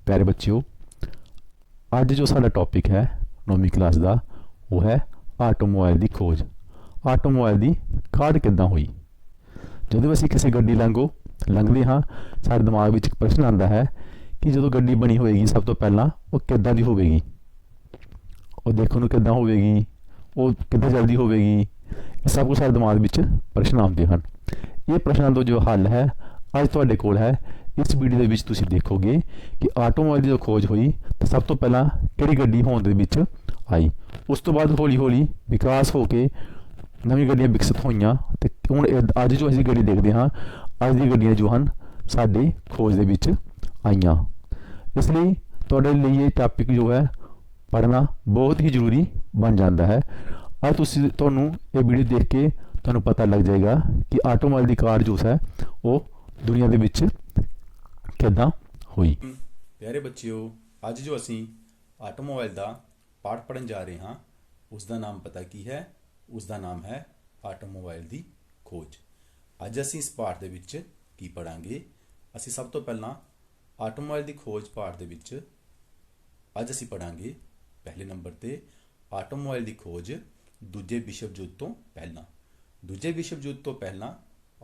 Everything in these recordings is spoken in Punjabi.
प्यारे बच्चों, ਅੱਜ जो साडा टॉपिक है 9वीं क्लास का वो है ਆਟੋਮੋਬਾਈਲ की खोज। ਆਟੋਮੋਬਾਈਲ की ਕਾਢ ਕਿੱਦਾਂ ਹੋਈ। ਜਦੋਂ ਅਸੀਂ ਕਿਸੇ ਗੱਡੀ ਲੰਘਦੇ ਹਾਂ, ਸਾਡੇ ਦਿਮਾਗ ਵਿੱਚ ਇੱਕ ਪ੍ਰਸ਼ਨ ਆਉਂਦਾ ਹੈ ਕਿ ਜਦੋਂ ਗੱਡੀ ਬਣੀ ਹੋਏਗੀ ਸਭ ਤੋਂ ਪਹਿਲਾਂ ਉਹ ਕਿੱਦਾਂ ਦੀ ਹੋਵੇਗੀ, ਉਹ ਦੇਖਣ ਨੂੰ ਕਿੱਦਾਂ ਹੋਵੇਗੀ, ਉਹ ਕਿੱਦਾਂ ਚੱਲਦੀ ਹੋਵੇਗੀ। ਇਹ ਸਭ ਕੁਝ ਸਾਡੇ ਦਿਮਾਗ ਵਿੱਚ ਪ੍ਰਸ਼ਨ ਆਉਂਦੇ ਹਨ। ਇਹ ਪ੍ਰਸ਼ਨਾਂ ਦਾ ਜੋ ਹੱਲ ਹੈ ਅੱਜ ਤੁਹਾਡੇ ਕੋਲ ਹੈ। इस वीडियो ਦੇ ਵਿੱਚ ਤੁਸੀਂ ਦੇਖੋਗੇ कि ਆਟੋਮੋਬਾਈਲ ਦੀ जो खोज ਹੋਈ ਤਾਂ ਸਭ ਤੋਂ ਪਹਿਲਾਂ ਕਿਹੜੀ ਗੱਡੀ ਹੋਂਦ ਦੇ ਵਿੱਚ ਆਈ। ਉਸ ਤੋਂ ਬਾਅਦ ਹੌਲੀ ਹੌਲੀ ਵਿਕਾਸ ਹੋ ਕੇ ਨਵੀਂ ਗੱਡੀਆਂ ਵਿਕਸਿਤ ਹੋਈਆਂ ਤੇ ਹੁਣ ਅੱਜ ਜੋ ਅਸੀਂ ਗੱਡੀ ਦੇਖਦੇ ਹਾਂ, ਅੱਜ ਦੀ ਗੱਡੀਆਂ ਜੋ ਹਨ ਸਾਡੇ ਖੋਜ ਦੇ ਵਿੱਚ ਆਈਆਂ। ਇਸ ਲਈ ਤੁਹਾਡੇ ਲਈ ਇਹ ਟਾਪਿਕ ਜੋ ਹੈ ਪੜ੍ਹਨਾ ਬਹੁਤ ਹੀ ਜ਼ਰੂਰੀ ਬਣ ਜਾਂਦਾ ਹੈ। ਅੱਜ ਤੁਹਾਨੂੰ ਇਹ ਵੀਡੀਓ ਦੇਖ ਕੇ ਤੁਹਾਨੂੰ ਪਤਾ ਲੱਗ ਜਾਏਗਾ ਕਿ ਆਟੋਮੋਬਾਈਲ ਦੀ ਕਾਰ ਜੋ ਹੈ ਉਹ ਦੁਨੀਆ ਦੇ ਵਿੱਚ ਕਿੱਦਾਂ ਹੋਈ। ਪਿਆਰੇ ਬੱਚਿਓ, ਅੱਜ ਜੋ ਅਸੀਂ ਆਟੋਮੋਬਾਈਲ ਦਾ ਪਾਠ ਪੜ੍ਹਨ ਜਾ ਰਹੇ ਹਾਂ ਉਸ ਦਾ ਨਾਮ ਪਤਾ ਕੀ ਹੈ? ਉਸ ਦਾ ਨਾਮ ਹੈ ਆਟੋਮੋਬਾਈਲ ਦੀ ਖੋਜ। ਅੱਜ ਅਸੀਂ ਇਸ ਪਾਠ ਦੇ ਵਿੱਚ ਕੀ ਪੜ੍ਹਾਂਗੇ? ਅਸੀਂ ਸਭ ਤੋਂ ਪਹਿਲਾਂ ਆਟੋਮੋਬਾਈਲ ਦੀ ਖੋਜ ਪਾਠ ਦੇ ਵਿੱਚ ਅੱਜ ਅਸੀਂ ਪੜ੍ਹਾਂਗੇ ਪਹਿਲੇ ਨੰਬਰ ਤੇ ਆਟੋਮੋਬਾਈਲ ਦੀ ਖੋਜ ਦੂਜੇ ਵਿਸ਼ਵ ਯੁੱਧ ਤੋਂ ਪਹਿਲਾਂ। ਦੂਜੇ ਵਿਸ਼ਵ ਯੁੱਧ ਤੋਂ ਪਹਿਲਾਂ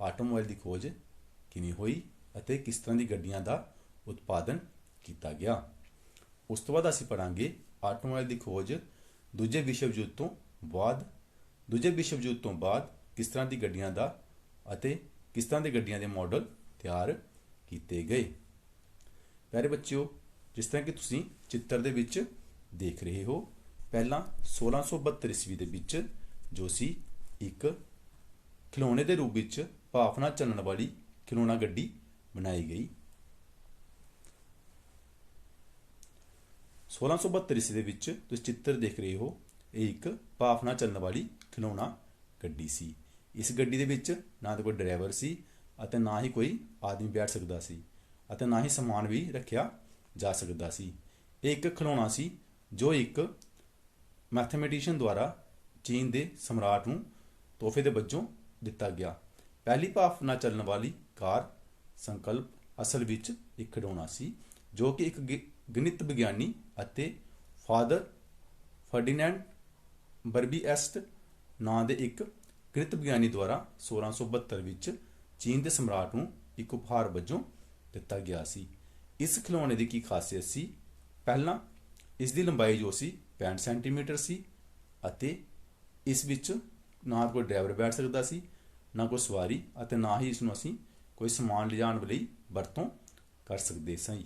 ਆਟੋਮੋਬਾਈਲ ਦੀ ਖੋਜ ਕਿਵੇਂ ਹੋਈ ਅਤੇ ਕਿਸ ਤਰ੍ਹਾਂ ਦੀ ਗੱਡੀਆਂ ਦਾ ਉਤਪਾਦਨ ਕੀਤਾ ਗਿਆ। ਉਸ ਤੋਂ ਬਾਅਦ ਅਸੀਂ ਪੜ੍ਹਾਂਗੇ ਆਟੋਮੋਬਾਈਲ ਦੀ ਖੋਜ ਦੂਜੇ ਵਿਸ਼ਵ ਯੁੱਧ ਤੋਂ ਬਾਅਦ। ਦੂਜੇ ਵਿਸ਼ਵ ਯੁੱਧ ਤੋਂ ਬਾਅਦ ਕਿਸ ਤਰ੍ਹਾਂ ਦੀ ਗੱਡੀਆਂ ਦਾ ਅਤੇ ਕਿਸ ਤਰ੍ਹਾਂ ਦੇ ਗੱਡੀਆਂ ਦੇ ਮਾਡਲ ਤਿਆਰ ਕੀਤੇ ਗਏ। ਪਿਆਰੇ ਬੱਚਿਓ, ਜਿਸ ਤਰ੍ਹਾਂ ਕਿ ਤੁਸੀਂ ਚਿੱਤਰ ਦੇ ਵਿੱਚ ਦੇਖ ਰਹੇ ਹੋ, ਪਹਿਲਾਂ 1672 ਈਸਵੀ ਦੇ ਵਿੱਚ ਜੋ ਸੀ ਇੱਕ ਖਿਡੌਣੇ ਦੇ ਰੂਪ ਵਿੱਚ ਭਾਫ ਨਾਲ ਚੱਲਣ ਵਾਲੀ ਖਿਡੌਣਾ ਗੱਡੀ ਬਣਾਈ ਗਈ। 1672 ਈਸਵੀ ਦੇ ਵਿੱਚ ਤੁਸੀਂ ਚਿੱਤਰ ਦੇਖ ਰਹੇ ਹੋ, ਇਹ ਇੱਕ ਭਾਫ ਨਾਲ ਚੱਲਣ ਵਾਲੀ ਖਿਡੌਣਾ ਗੱਡੀ ਸੀ। ਇਸ ਗੱਡੀ ਦੇ ਵਿੱਚ ਨਾ ਤਾਂ ਕੋਈ ਡਰਾਈਵਰ ਸੀ ਅਤੇ ਨਾ ਹੀ ਕੋਈ ਆਦਮੀ ਬੈਠ ਸਕਦਾ ਸੀ ਅਤੇ ਨਾ ਹੀ ਸਮਾਨ ਵੀ ਰੱਖਿਆ ਜਾ ਸਕਦਾ ਸੀ। ਇਹ ਇੱਕ ਖਿਡੌਣਾ ਸੀ ਜੋ ਇੱਕ ਮੈਥਮੈਟੀਸ਼ੀਅਨ ਦੁਆਰਾ ਚੀਨ ਦੇ ਸਮਰਾਟ ਨੂੰ ਤੋਹਫੇ ਦੇ ਵਜੋਂ ਦਿੱਤਾ ਗਿਆ। ਪਹਿਲੀ ਭਾਫ ਨਾਲ ਚੱਲਣ ਵਾਲੀ ਕਾਰ ਸੰਕਲਪ ਅਸਲ ਵਿੱਚ ਇੱਕ ਖਿਡੌਣਾ ਸੀ ਜੋ ਕਿ ਇੱਕ ਗਣਿਤ ਵਿਗਿਆਨੀ ਅਤੇ ਫਾਦਰ ਫਰਡੀਨੈਂਡ ਬਰਬੀਐਸਟ ਨਾਂ ਦੇ ਇੱਕ ਗਣਿਤ ਵਿਗਿਆਨੀ ਦੁਆਰਾ 1672 ਵਿੱਚ ਚੀਨ ਦੇ ਸਮਰਾਟ ਨੂੰ ਇੱਕ ਉਪਹਾਰ ਵਜੋਂ ਦਿੱਤਾ ਗਿਆ ਸੀ। ਇਸ ਖਿਡੌਣੇ ਦੀ ਕੀ ਖਾਸੀਅਤ ਸੀ? ਪਹਿਲਾਂ ਇਸ ਦੀ ਲੰਬਾਈ ਜੋ ਸੀ 65 ਸੈਂਟੀਮੀਟਰ ਸੀ ਅਤੇ ਇਸ ਵਿੱਚ ਨਾ ਕੋਈ ਡਰਾਈਵਰ ਬੈਠ ਸਕਦਾ ਸੀ, ਨਾ ਕੋਈ ਸਵਾਰੀ ਅਤੇ ਨਾ ਹੀ ਇਸ ਨੂੰ ਅਸੀਂ ਕੋਈ ਸਮਾਨ ਲਿਜਾਣ ਲਈ ਵਰਤੋਂ ਕਰ ਸਕਦੇ ਸੀ।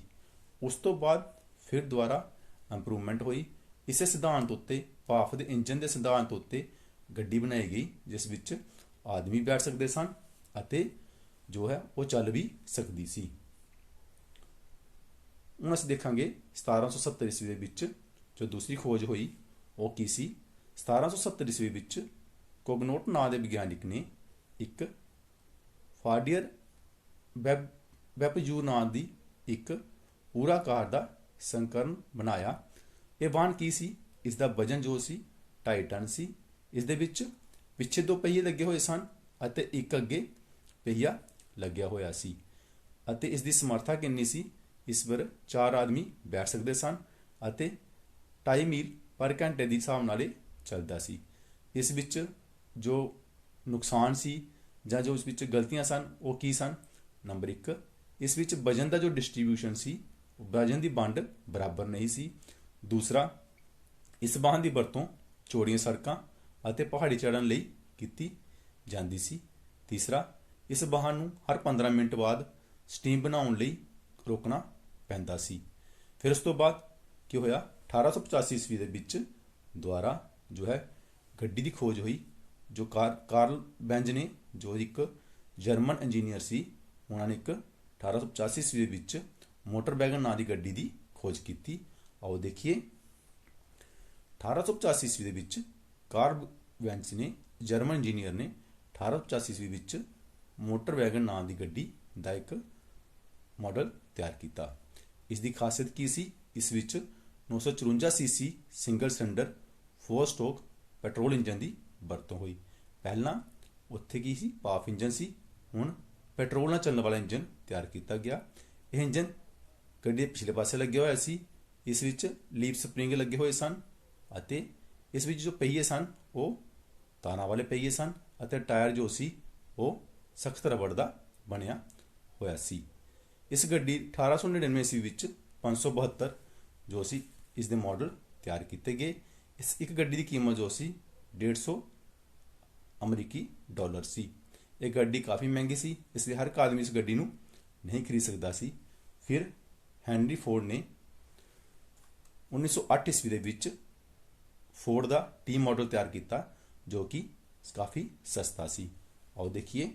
ਉਸ ਤੋਂ ਬਾਅਦ ਫਿਰ ਦੁਬਾਰਾ ਇੰਪਰੂਵਮੈਂਟ ਹੋਈ। ਇਸੇ ਸਿਧਾਂਤ ਉੱਤੇ, ਭਾਫ ਦੇ ਇੰਜਨ ਦੇ ਸਿਧਾਂਤ ਉੱਤੇ ਗੱਡੀ ਬਣਾਈ ਗਈ ਜਿਸ ਵਿੱਚ ਆਦਮੀ ਬੈਠ ਸਕਦੇ ਸਨ ਅਤੇ ਜੋ ਹੈ ਉਹ ਚੱਲ ਵੀ ਸਕਦੀ ਸੀ। ਹੁਣ ਅਸੀਂ ਦੇਖਾਂਗੇ 1770 ਈਸਵੀ ਦੇ ਵਿੱਚ ਜੋ ਦੂਸਰੀ ਖੋਜ ਹੋਈ ਉਹ ਕੀ ਸੀ। 1770 ਈਸਵੀ ਵਿੱਚ ਕੋਗਨੋਟ ਨਾਂ ਦੇ ਵਿਗਿਆਨਿਕ ਨੇ ਇੱਕ ਫਾਡੀਅਰ ਵੈਪਯੂ ਨਾਂ ਦੀ ਇੱਕ ਪੂਰਾਕਾਰ ਦਾ ਸੰਕਰਨ ਬਣਾਇਆ। ਇਹ ਵਾਹਨ ਕੀ ਸੀ? ਇਸ ਦਾ ਵਜ਼ਨ ਜੋ ਸੀ 2.5 ਟਨ ਸੀ। ਇਸ ਦੇ ਵਿੱਚ ਪਿੱਛੇ 2 ਪਹੀਏ ਲੱਗੇ ਹੋਏ ਸਨ ਅਤੇ ਇੱਕ ਅੱਗੇ ਪਹੀਆ ਲੱਗਿਆ ਹੋਇਆ ਸੀ ਅਤੇ ਇਸ ਦੀ ਸਮਰੱਥਾ ਕਿੰਨੀ ਸੀ? ਇਸ ਪਰ 4 ਆਦਮੀ ਬੈਠ ਸਕਦੇ ਸਨ ਅਤੇ 2.5 ਮੀਲ ਪਰ ਘੰਟੇ ਦੀ ਹਿਸਾਬ ਨਾਲ ਚੱਲਦਾ ਸੀ। ਇਸ ਵਿੱਚ ਜੋ ਨੁਕਸਾਨ ਸੀ ਜਾਂ ਜੋ ਇਸ ਵਿੱਚ ਗਲਤੀਆਂ ਸਨ ਉਹ ਕੀ ਸਨ? ਨੰਬਰ 1, ਇਸ ਵਿੱਚ ਵਜ਼ਨ ਦਾ ਜੋ ਡਿਸਟ੍ਰੀਬਿਊਸ਼ਨ ਸੀ, ਵਜ਼ਨ ਦੀ ਵੰਡ ਬਰਾਬਰ ਨਹੀਂ ਸੀ। ਦੂਸਰਾ, ਇਸ ਵਾਹਨ ਦੀ ਵਰਤੋਂ ਚੌੜੀਆਂ ਸੜਕਾਂ ਅਤੇ ਪਹਾੜੀ ਚੜ੍ਹਨ ਲਈ ਕੀਤੀ ਜਾਂਦੀ ਸੀ। ਤੀਸਰਾ, ਇਸ ਵਾਹਨ ਨੂੰ ਹਰ 15 ਮਿੰਟ ਬਾਅਦ ਸਟੀਮ ਬਣਾਉਣ ਲਈ ਰੋਕਣਾ ਪੈਂਦਾ ਸੀ। ਫਿਰ ਉਸ ਤੋਂ ਬਾਅਦ ਕੀ ਹੋਇਆ? 1885 ਈਸਵੀ ਦੇ ਵਿੱਚ ਦੁਆਰਾ ਜੋ ਹੈ ਗੱਡੀ ਦੀ ਖੋਜ ਹੋਈ। ਜੋ ਕਾਰਲ ਬੈਂਜ ਨੇ, ਜੋ ਇੱਕ ਜਰਮਨ ਇੰਜੀਨੀਅਰ ਸੀ, ਉਹਨਾਂ ਨੇ ਇੱਕ 1885 ਈਸਵੀ ਵਿੱਚ ਮੋਟਰ ਵੈਗਨ ਨਾਂ ਦੀ ਗੱਡੀ ਦੀ ਖੋਜ ਕੀਤੀ। ਆਓ ਦੇਖੀਏ। 1885 ਈਸਵੀ ਦੇ ਵਿੱਚ ਕਾਰਲ ਬੈਂਜ ਨੇ, ਜਰਮਨ ਇੰਜੀਨੀਅਰ ਨੇ 1885 ਈਸਵੀ ਵਿੱਚ ਮੋਟਰ ਵੈਗਨ ਨਾਂ ਦੀ ਗੱਡੀ ਦਾ ਇੱਕ ਮਾਡਲ ਤਿਆਰ ਕੀਤਾ। ਇਸ ਦੀ ਖਾਸੀਅਤ ਕੀ ਸੀ? ਇਸ ਵਿੱਚ 954 CC single cylinder 4 stroke petrol engine ਦੀ ਵਰਤੋਂ ਹੋਈ। ਪਹਿਲਾਂ ਉੱਥੇ ਕੀ ਸੀ? ਭਾਫ ਇੰਜਨ ਸੀ। ਹੁਣ ਪੈਟਰੋਲ ਨਾਲ ਚੱਲਣ ਵਾਲਾ ਇੰਜਨ ਤਿਆਰ ਕੀਤਾ ਗਿਆ। ਇਹ ਇੰਜਨ ਗੱਡੀ ਦੇ ਪਿਛਲੇ ਪਾਸੇ ਲੱਗਿਆ ਹੋਇਆ ਸੀ। ਇਸ ਵਿੱਚ ਲੀਫ ਸਪਰਿੰਗ ਲੱਗੇ ਹੋਏ ਸਨ ਅਤੇ ਇਸ ਵਿੱਚ ਜੋ ਪਹੀਏ ਸਨ ਉਹ ਤਾਰਾਂ ਵਾਲੇ ਪਹੀਏ ਸਨ ਅਤੇ ਟਾਇਰ ਜੋ ਸੀ ਉਹ ਸਖਤ ਰਬੜ ਦਾ ਬਣਿਆ ਹੋਇਆ ਸੀ। ਇਸ ਗੱਡੀ 1899 ਈਸਵੀ ਵਿੱਚ 572 ਜੋ ਸੀ ਇਸ ਦੇ ਮਾਡਲ ਤਿਆਰ ਕੀਤੇ ਗਏ। ਇਸ ਇੱਕ ਗੱਡੀ ਦੀ ਕੀਮਤ ਜੋ ਸੀ 150 ਅਮਰੀਕੀ ਡਾਲਰ ਸੀ। ਇਹ ਗੱਡੀ ਕਾਫੀ ਮਹਿੰਗੀ ਸੀ, ਇਸ ਲਈ ਹਰ ਇੱਕ ਆਦਮੀ ਇਸ ਗੱਡੀ ਨੂੰ ਨਹੀਂ ਖਰੀਦ ਸਕਦਾ ਸੀ। ਫਿਰ ਹੈਨਰੀ ਫੋਰਡ ਨੇ 1908 ਈਸਵੀ ਦੇ ਵਿੱਚ ਫੋਰਡ ਦਾ ਟੀ ਮਾਡਲ ਤਿਆਰ ਕੀਤਾ ਜੋ ਕਿ ਕਾਫੀ ਸਸਤਾ ਸੀ। ਆਓ ਦੇਖੀਏ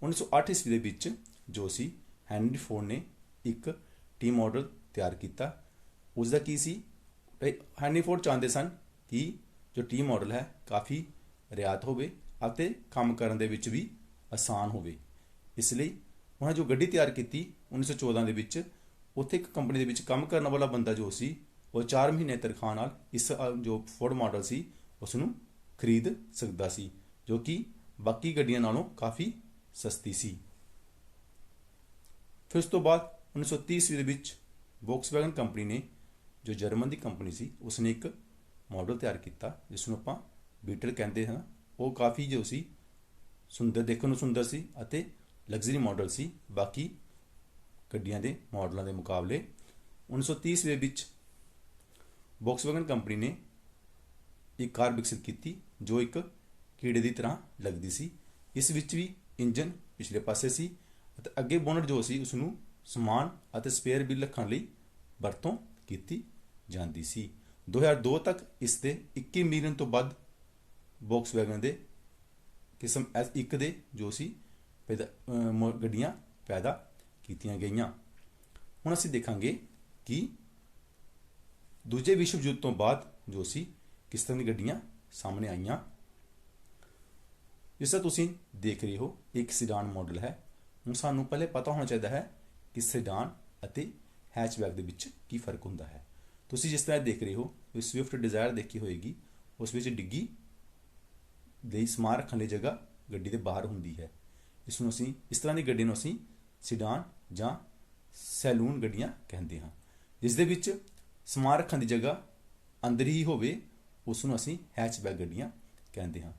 1908 ਈਸਵੀ ਦੇ ਵਿੱਚ ਜੋ ਸੀ ਹੈਨਰੀ ਫੋਰਡ ਨੇ ਇੱਕ ਟੀ ਮਾਡਲ ਤਿਆਰ ਕੀਤਾ। ਉਸ ਦਾ ਕੀ ਸੀ, ਹੈਨਰੀ ਫੋਰਡ ਚਾਹੁੰਦੇ ਸਨ ਕਿ ਜੋ ਟੀ ਮਾਡਲ ਹੈ ਕਾਫੀ ਰਿਆਤ ਹੋਵੇ ਅਤੇ ਕੰਮ ਕਰਨ ਦੇ ਵਿੱਚ ਵੀ ਆਸਾਨ ਹੋਵੇ। ਇਸ ਲਈ ਉਹਨਾਂ ਜੋ ਗੱਡੀ ਤਿਆਰ ਕੀਤੀ 1914 ਦੇ ਵਿੱਚ, ਉੱਥੇ ਇੱਕ ਕੰਪਨੀ ਦੇ ਵਿੱਚ ਕੰਮ ਕਰਨ ਵਾਲਾ ਬੰਦਾ ਜੋ ਸੀ ਉਹ 4 ਮਹੀਨੇ ਤਨਖਾਹ ਨਾਲ ਇਸ ਜੋ ਫੋਰਡ ਮਾਡਲ ਸੀ ਉਸ ਨੂੰ ਖਰੀਦ ਸਕਦਾ ਸੀ, ਜੋ ਕਿ ਬਾਕੀ ਗੱਡੀਆਂ ਨਾਲੋਂ ਕਾਫੀ ਸਸਤੀ ਸੀ। ਫਿਰ ਉਸ ਤੋਂ ਬਾਅਦ 1930 ਈਸਵੀ ਦੇ ਵਿੱਚ ਵੋਕਸਵੈਗਨ ਕੰਪਨੀ ਨੇ, ਜੋ ਜਰਮਨ ਦੀ ਕੰਪਨੀ ਸੀ, ਉਸਨੇ ਇੱਕ ਮਾਡਲ ਤਿਆਰ ਕੀਤਾ ਜਿਸ ਨੂੰ ਆਪਾਂ ਬੀਟਲ ਕਹਿੰਦੇ ਹਾਂ। ਉਹ ਕਾਫੀ ਜੋ ਸੀ ਸੁੰਦਰ, ਦੇਖਣ ਨੂੰ ਸੁੰਦਰ ਸੀ ਅਤੇ ਲਗਜ਼ਰੀ ਮਾਡਲ ਸੀ ਬਾਕੀ ਗੱਡੀਆਂ ਦੇ ਮਾਡਲਾਂ ਦੇ ਮੁਕਾਬਲੇ। 1930 ਈਸਵੀ ਵਿੱਚ ਵੋਕਸਵੈਗਨ ਕੰਪਨੀ ਨੇ ਇੱਕ ਕਾਰ ਵਿਕਸਿਤ ਕੀਤੀ ਜੋ ਇੱਕ ਕੀੜੇ ਦੀ ਤਰ੍ਹਾਂ ਲੱਗਦੀ ਸੀ। ਇਸ ਵਿੱਚ ਵੀ ਇੰਜਨ ਪਿਛਲੇ ਪਾਸੇ ਸੀ ਅਤੇ ਅੱਗੇ ਬੋਨਟ ਜੋ ਸੀ ਉਸ ਨੂੰ ਸਮਾਨ ਅਤੇ ਸਪੇਅਰ ਵੀ ਰੱਖਣ ਲਈ ਵਰਤੋਂ ਕੀਤੀ ਜਾਂਦੀ ਸੀ। 2002 ਤੱਕ ਇਸ ਦੇ 21 ਮਿਲੀਅਨ ਤੋਂ ਵੱਧ ਵੋਕਸਵੈਗਨ ਦੇ ਕਿਸਮ S1 ਦੇ ਜੋ ਸੀ ਗੱਡੀਆਂ ਪੈਦਾ ਕੀਤੀਆਂ ਗਈਆਂ। ਹੁਣ ਅਸੀਂ ਦੇਖਾਂਗੇ ਕਿ ਦੂਜੇ ਵਿਸ਼ਵ ਯੁੱਧ ਤੋਂ ਬਾਅਦ ਜੋ ਸੀ ਕਿਸ ਤਰ੍ਹਾਂ ਦੀ ਗੱਡੀਆਂ ਸਾਹਮਣੇ ਆਈਆਂ। ਜਿਸ ਤਰ੍ਹਾਂ ਤੁਸੀਂ ਦੇਖ ਰਹੇ ਹੋ ਇੱਕ ਸਿਡਾਨ ਮਾਡਲ ਹੈ। ਹੁਣ ਸਾਨੂੰ ਪਹਿਲੇ ਪਤਾ ਹੋਣਾ ਚਾਹੀਦਾ ਹੈ ਕਿ ਸਿਡਾਨ ਅਤੇ ਹੈਚਬੈਕ ਦੇ ਵਿੱਚ ਕੀ ਫਰਕ ਹੁੰਦਾ ਹੈ। ਤੁਸੀਂ ਜਿਸ ਤਰ੍ਹਾਂ ਦੇਖ ਰਹੇ ਹੋ ਸਵਿਫਟ ਡਿਜ਼ਾਇਰ ਦੇਖੀ ਹੋਏਗੀ, ਉਸ ਵਿੱਚ ਡਿੱਗੀ ਲਈ ਸਮਾਨ ਰੱਖਣ ਲਈ ਜਗ੍ਹਾ ਗੱਡੀ ਦੇ ਬਾਹਰ ਹੁੰਦੀ ਹੈ। ਇਸ ਨੂੰ ਅਸੀਂ ਇਸ ਤਰ੍ਹਾਂ ਦੀ ਗੱਡੀ ਨੂੰ ਅਸੀਂ ਸਿਡਾਨ ਜਾਂ ਸੈਲੂਨ ਗੱਡੀਆਂ ਕਹਿੰਦੇ ਹਾਂ। ਜਿਸ ਦੇ ਵਿੱਚ ਸਮਾਨ ਰੱਖਣ ਦੀ ਜਗ੍ਹਾ ਅੰਦਰ ਹੀ ਹੋਵੇ ਉਸ ਨੂੰ ਅਸੀਂ ਹੈਚਬੈਕ ਗੱਡੀਆਂ ਕਹਿੰਦੇ ਹਾਂ।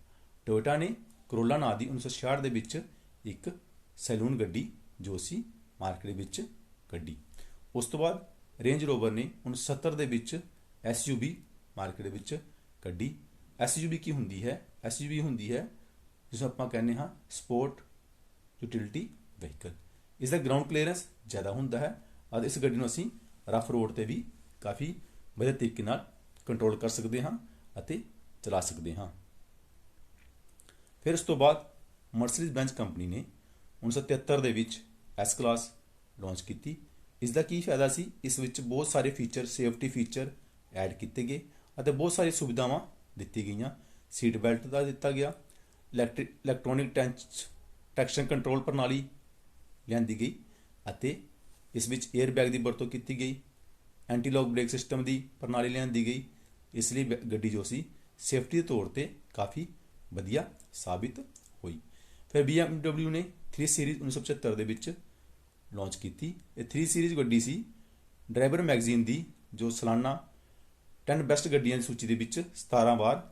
ਟੋਇਟਾ ਨੇ ਕਰੋਲਾ ਨਾਂ ਦੀ 1966 ਦੇ ਵਿੱਚ ਇੱਕ ਸੈਲੂਨ ਗੱਡੀ ਜੋ ਸੀ ਮਾਰਕੀਟ ਵਿੱਚ ਕੱਢੀ। ਉਸ ਤੋਂ ਬਾਅਦ ਰੇਂਜ ਰੋਵਰ ਨੇ 1970 ਦੇ ਵਿੱਚ SUV ਮਾਰਕੀਟ ਵਿੱਚ ਕੱਢੀ। SUV ਕੀ ਹੁੰਦੀ ਹੈ? SUV ਹੁੰਦੀ ਹੈ ਜਿਸ ਨੂੰ ਆਪਾਂ ਕਹਿੰਦੇ ਹਾਂ ਸਪੋਰਟ ਯੂਟਿਲਿਟੀ ਵਹੀਕਲ। ਇਸ ਦਾ ਗਰਾਊਂਡ ਕਲੀਅਰੈਂਸ ਜ਼ਿਆਦਾ ਹੁੰਦਾ ਹੈ ਅਤੇ ਇਸ ਗੱਡੀ ਨੂੰ ਅਸੀਂ ਰਫ ਰੋਡ ਤੇ ਵੀ ਕਾਫੀ ਵਧੀਆ ਤਰੀਕੇ ਨਾਲ ਕੰਟਰੋਲ ਕਰ ਸਕਦੇ ਹਾਂ ਅਤੇ ਚਲਾ ਸਕਦੇ ਹਾਂ। ਫਿਰ ਉਸ ਤੋਂ ਬਾਅਦ ਮਰਸੀਡੀਜ਼ ਬੈਂਜ਼ ਕੰਪਨੀ ਨੇ 1973 ਦੇ ਵਿੱਚ S ਕਲਾਸ ਲਾਂਚ ਕੀਤੀ। ਇਸ ਦਾ ਕੀ ਫਾਇਦਾ ਸੀ? ਇਸ ਵਿੱਚ ਬਹੁਤ ਸਾਰੇ ਫੀਚਰ, ਸੇਫਟੀ ਫੀਚਰ ਐਡ ਕੀਤੇ ਗਏ ਅਤੇ ਬਹੁਤ ਸਾਰੀ ਸੁਵਿਧਾਵਾਂ ਦਿੱਤੀ ਗਈਆਂ। ਸੀਟ ਬੈਲਟ ਦਾ ਦਿੱਤਾ ਗਿਆ, ਇਲੈਕਟ੍ਰੋਨਿਕ ਟ੍ਰੈਕਸ਼ਨ ਕੰਟਰੋਲ ਪ੍ਰਣਾਲੀ ਲਿਆਂਦੀ ਗਈ ਅਤੇ ਇਸ ਵਿੱਚ 에ਅਰ ਬੈਗ ਦੀ ਵਰਤੋਂ ਕੀਤੀ ਗਈ, ਐਂਟੀ ਲੌਕ ਬ੍ਰੇਕ ਸਿਸਟਮ ਦੀ ਪ੍ਰਣਾਲੀ ਲਿਆਂਦੀ ਗਈ। ਇਸ ਲਈ ਗੱਡੀ ਜੋ ਸੀ ਸੇਫਟੀ ਦੇ ਤੌਰ ਤੇ ਕਾਫੀ ਵਧੀਆ ਸਾਬਿਤ ਹੋਈ। ਫਿਰ BMW ਨੇ 3 ਸੀਰੀਜ਼ 1975 ਦੇ ਵਿੱਚ ਲਾਂਚ ਕੀਤੀ। ਇਹ 3 ਸੀਰੀਜ਼ ਗੱਡੀ ਸੀ ਡਰਾਈਵਰ ਮੈਗਜ਼ੀਨ ਦੀ ਜੋ ਸਾਲਾਨਾ 10 ਬੈਸਟ ਗੱਡੀਆਂ ਦੀ ਸੂਚੀ ਦੇ ਵਿੱਚ 17 ਵਾਰ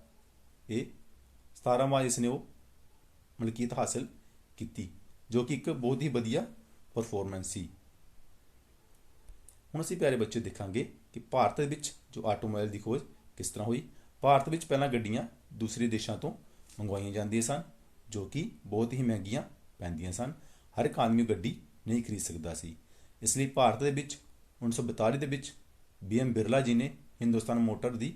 ਇਸ ਨੇ ਉਹ ਮਲਕੀਅਤ ਹਾਸਲ ਕੀਤੀ, ਜੋ ਕਿ ਇੱਕ ਬਹੁਤ ਹੀ ਵਧੀਆ ਪਰਫਾਰਮੈਂਸ ਸੀ। ਹੁਣ ਅਸੀਂ ਪਿਆਰੇ ਬੱਚੇ ਦੇਖਾਂਗੇ ਕਿ ਭਾਰਤ ਦੇ ਵਿੱਚ ਜੋ ਆਟੋਮੋਬਾਈਲ ਦੀ ਖੋਜ ਕਿਸ ਤਰ੍ਹਾਂ ਹੋਈ। ਭਾਰਤ ਵਿੱਚ ਪਹਿਲਾਂ ਗੱਡੀਆਂ ਦੂਸਰੇ ਦੇਸ਼ਾਂ ਤੋਂ ਮੰਗਵਾਈਆਂ ਜਾਂਦੀਆਂ ਸਨ ਜੋ ਕਿ ਬਹੁਤ ਹੀ ਮਹਿੰਗੀਆਂ ਪੈਂਦੀਆਂ ਸਨ। ਹਰ ਇੱਕ ਆਦਮੀ ਗੱਡੀ ਨਹੀਂ ਖਰੀਦ ਸਕਦਾ ਸੀ। ਇਸ ਲਈ ਭਾਰਤ ਦੇ ਵਿੱਚ 1942 ਦੇ ਵਿੱਚ BM ਬਿਰਲਾ ਜੀ ਨੇ ਹਿੰਦੁਸਤਾਨ ਮੋਟਰ ਦੀ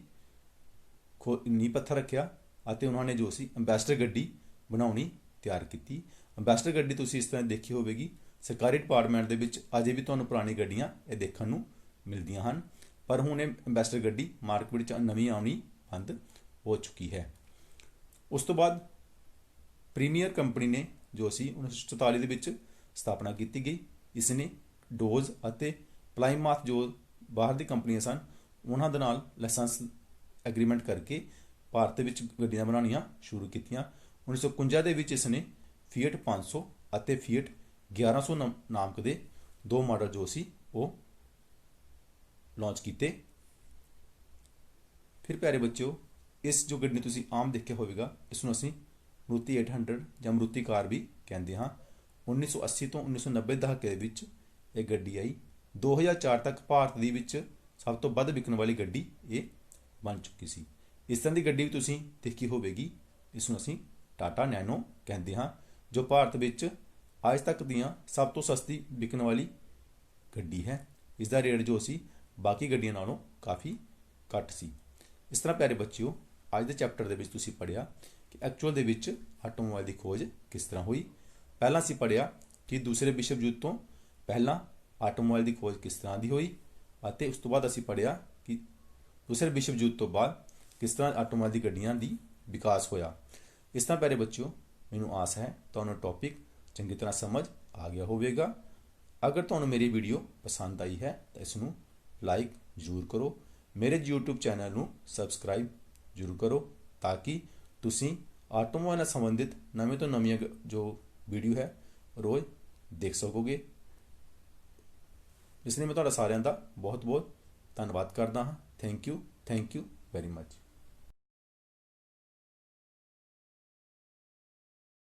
ਨੀਂਹ ਪੱਥਰ ਰੱਖਿਆ ਅਤੇ ਉਹਨਾਂ ਨੇ ਜੋ ਸੀ ਅੰਬੈਸਡਰ ਗੱਡੀ ਬਣਾਉਣੀ ਤਿਆਰ ਕੀਤੀ। ਅੰਬੈਸਡਰ ਗੱਡੀ ਤੁਸੀਂ ਇਸ ਤਰ੍ਹਾਂ ਦੇਖੀ ਹੋਵੇਗੀ। ਸਰਕਾਰੀ ਡਿਪਾਰਟਮੈਂਟ ਦੇ ਵਿੱਚ ਅਜੇ ਵੀ ਤੁਹਾਨੂੰ ਪੁਰਾਣੀ ਗੱਡੀਆਂ ਇਹ ਦੇਖਣ ਨੂੰ ਮਿਲਦੀਆਂ ਹਨ, ਪਰ ਹੁਣ ਇਹ ਅੰਬੈਸਡਰ ਗੱਡੀ ਮਾਰਕੀਟ ਵਿੱਚ ਨਵੀਂ ਆਉਣੀ ਬੰਦ ਹੋ ਚੁੱਕੀ ਹੈ। ਉਸ ਤੋਂ ਬਾਅਦ ਪ੍ਰੀਮੀਅਰ ਕੰਪਨੀ ਨੇ ਜੋ ਸੀ 1944 ਦੇ ਵਿੱਚ ਸਥਾਪਨਾ ਕੀਤੀ ਗਈ। ਇਸ ਨੇ ਡੋਜ਼ ਅਤੇ ਪਲਾਈਮਾਥ ਜੋ ਬਾਹਰ ਦੀ ਕੰਪਨੀਆਂ ਸਨ ਉਹਨਾਂ ਦੇ ਨਾਲ ਲਾਇਸੈਂਸ ਐਗਰੀਮੈਂਟ ਕਰਕੇ ਭਾਰਤ ਵਿੱਚ ਗੱਡੀਆਂ ਬਣਾਉਣੀਆਂ ਸ਼ੁਰੂ ਕੀਤੀਆਂ। 1951 ਦੇ ਵਿੱਚ ਇਸ ਨੇ ਫੀਐਟ 500 ਅਤੇ ਫੀਐਟ 1100 ਨਾਮਕ ਦੇ ਦੋ ਮਾਡਲ ਜੋ ਸੀ ਉਹ ਲਾਂਚ ਕੀਤੇ। ਫਿਰ ਪਿਆਰੇ ਬੱਚਿਓ, ਇਸ ਜੋ ਗੱਡੀ ਤੁਸੀਂ ਆਮ ਦੇਖਿਆ ਹੋਵੇਗਾ, ਇਸ ਨੂੰ ਅਸੀਂ ਮਰੂਤੀ 800 ਜਾਂ ਮਰੂਤੀ ਕਾਰ ਵੀ ਕਹਿੰਦੇ ਹਾਂ। 1980 ਤੋਂ 1990 ਦੇ ਦਹਾਕੇ ਦੇ ਵਿੱਚ ਇਹ ਗੱਡੀ ਆਈ। 2004 ਤੱਕ ਭਾਰਤ ਦੇ ਵਿੱਚ ਸਭ ਤੋਂ ਵੱਧ ਵਿਕਣ ਵਾਲੀ ਗੱਡੀ ਇਹ ਬਣ ਚੁੱਕੀ ਸੀ। ਇਸ ਤਰ੍ਹਾਂ ਦੀ ਗੱਡੀ ਵੀ ਤੁਸੀਂ ਦੇਖੀ ਹੋਵੇਗੀ, ਇਸ ਨੂੰ ਅਸੀਂ ਟਾਟਾ ਨੈਨੋ ਕਹਿੰਦੇ ਹਾਂ, ਜੋ ਭਾਰਤ ਵਿੱਚ ਅੱਜ ਤੱਕ ਦੀਆਂ ਸਭ ਤੋਂ ਸਸਤੀ ਵਿਕਣ ਵਾਲੀ ਗੱਡੀ ਹੈ। ਇਸ ਦਾ ਰੇਟ ਜੋ ਸੀ ਬਾਕੀ ਗੱਡੀਆਂ ਨਾਲੋਂ ਕਾਫੀ ਘੱਟ ਸੀ। ਇਸ ਤਰ੍ਹਾਂ ਪਿਆਰੇ ਬੱਚਿਓ, ਅੱਜ ਦੇ ਚੈਪਟਰ ਦੇ ਵਿੱਚ ਤੁਸੀਂ ਪੜ੍ਹਿਆ ਕਿ ਐਕਚੁਅਲ ਦੇ ਵਿੱਚ ਆਟੋਮੋਬਾਈਲ ਦੀ ਖੋਜ ਕਿਸ ਤਰ੍ਹਾਂ ਹੋਈ। ਪਹਿਲਾਂ ਅਸੀਂ ਪੜ੍ਹਿਆ ਕਿ ਦੂਸਰੇ ਵਿਸ਼ਵ ਯੁੱਧ ਤੋਂ ਪਹਿਲਾਂ ਆਟੋਮੋਬਾਈਲ ਦੀ ਖੋਜ ਕਿਸ ਤਰ੍ਹਾਂ ਦੀ ਹੋਈ, ਅਤੇ ਉਸ ਤੋਂ ਬਾਅਦ ਅਸੀਂ ਪੜ੍ਹਿਆ ਕਿ ਦੂਸਰੇ ਵਿਸ਼ਵ ਯੁੱਧ ਤੋਂ ਬਾਅਦ ਕਿਸ ਤਰ੍ਹਾਂ ਆਟੋਮੋਬਾਈਲ ਦੀ ਗੱਡੀਆਂ ਦੀ ਵਿਕਾਸ ਹੋਇਆ। ਇਸ ਤਰ੍ਹਾਂ ਪਿਆਰੇ ਬੱਚਿਓ, ਮੈਨੂੰ ਆਸ ਹੈ ਤੁਹਾਨੂੰ ਟੌਪਿਕ ਚੰਗੀ ਤਰ੍ਹਾਂ ਸਮਝ ਆ ਗਿਆ ਹੋਵੇਗਾ। ਅਗਰ ਤੁਹਾਨੂੰ ਮੇਰੀ ਵੀਡੀਓ ਪਸੰਦ ਆਈ ਹੈ ਤਾਂ ਇਸ ਨੂੰ ਲਾਈਕ ਜ਼ਰੂਰ ਕਰੋ, ਮੇਰੇ YouTube ਚੈਨਲ ਨੂੰ ਸਬਸਕ੍ਰਾਈਬ ਜ਼ਰੂਰ ਕਰੋ, ਤਾਂ ਕਿ ਤੁਸੀਂ ਆਟੋਮੋਬਾਈਲ ਨਾਲ ਸੰਬੰਧਿਤ ਨਵੇਂ ਤੋਂ ਨਵੀਆਂ ਜੋ ਵੀਡੀਓ ਹੈ ਰੋਜ਼ ਦੇਖ ਸਕੋਗੇ। ਇਸ ਲਈ ਮੈਂ ਤੁਹਾਡਾ ਸਾਰਿਆਂ ਦਾ ਬਹੁਤ ਬਹੁਤ ਧੰਨਵਾਦ ਕਰਦਾ ਹਾਂ। Thank you very much.